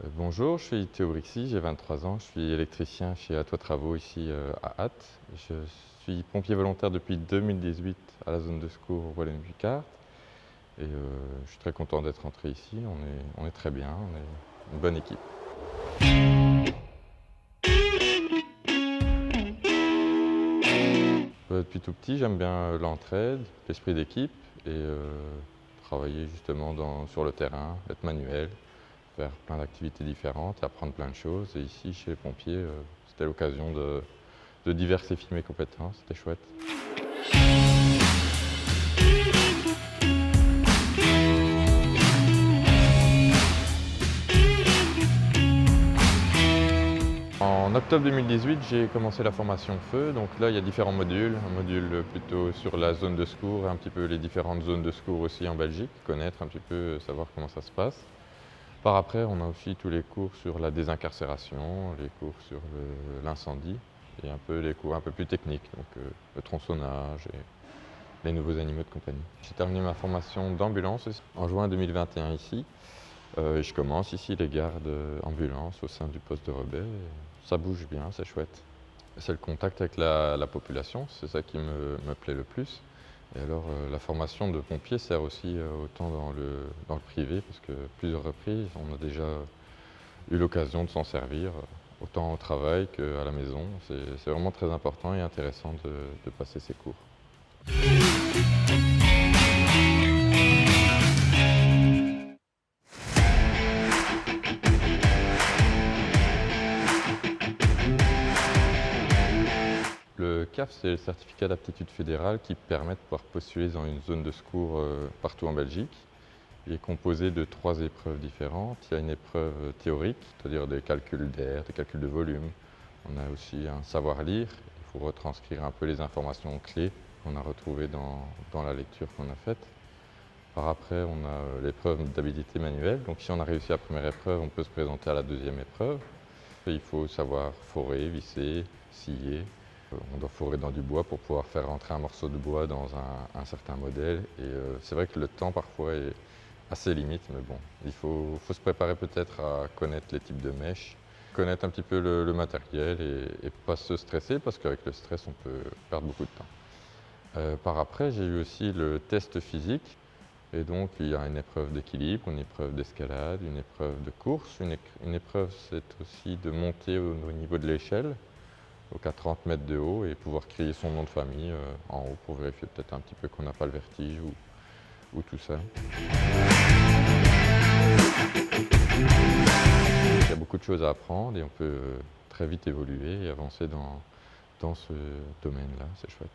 Bonjour, je suis Théo Brixy, j'ai 23 ans, je suis électricien chez Atois Travaux ici à Ath. Je suis pompier volontaire depuis 2018 à la zone de secours Wallonie-Picard et je suis très content d'être rentré ici, on est très bien, on est une bonne équipe. Depuis tout petit, j'aime bien l'entraide, l'esprit d'équipe et travailler justement sur le terrain, être manuel, faire plein d'activités différentes et apprendre plein de choses. Et ici, chez les pompiers, c'était l'occasion de diversifier mes compétences, c'était chouette. En octobre 2018, j'ai commencé la formation feu, donc là il y a différents modules, un module plutôt sur la zone de secours et un petit peu les différentes zones de secours aussi en Belgique, connaître un petit peu, savoir comment ça se passe. Par après, on a aussi tous les cours sur la désincarcération, les cours sur l'incendie et un peu les cours un peu plus techniques, donc le tronçonnage et les nouveaux animaux de compagnie. J'ai terminé ma formation d'ambulance en juin 2021 ici. Je commence ici les gardes ambulances au sein du poste de Rebais. Ça bouge bien, c'est chouette. C'est le contact avec la population, c'est ça qui me plaît le plus. Et alors la formation de pompier sert aussi autant dans le privé, parce que plusieurs reprises, on a déjà eu l'occasion de s'en servir, autant au travail qu'à la maison. C'est vraiment très important et intéressant de passer ces cours. Le CAF, c'est le certificat d'aptitude fédérale qui permet de pouvoir postuler dans une zone de secours partout en Belgique. Il est composé de 3 épreuves différentes. Il y a une épreuve théorique, c'est-à-dire des calculs d'air, des calculs de volume. On a aussi un savoir lire. Il faut retranscrire un peu les informations clés qu'on a retrouvées dans la lecture qu'on a faite. Par après, on a l'épreuve d'habilité manuelle. Donc si on a réussi la première épreuve, on peut se présenter à la deuxième épreuve. Il faut savoir forer, visser, scier. On doit forer dans du bois pour pouvoir faire rentrer un morceau de bois dans un certain modèle. Et c'est vrai que le temps parfois est assez limite, mais bon, il faut se préparer peut-être à connaître les types de mèches, connaître un petit peu le matériel et pas se stresser, parce qu'avec le stress, on peut perdre beaucoup de temps. Par après, j'ai eu aussi le test physique. Et donc, il y a une épreuve d'équilibre, une épreuve d'escalade, une épreuve de course. Une épreuve, c'est aussi de monter au niveau de l'échelle, donc à 30 mètres de haut, et pouvoir crier son nom de famille en haut pour vérifier peut-être un petit peu qu'on n'a pas le vertige ou tout ça. Il y a beaucoup de choses à apprendre et on peut très vite évoluer et avancer dans ce domaine-là, c'est chouette.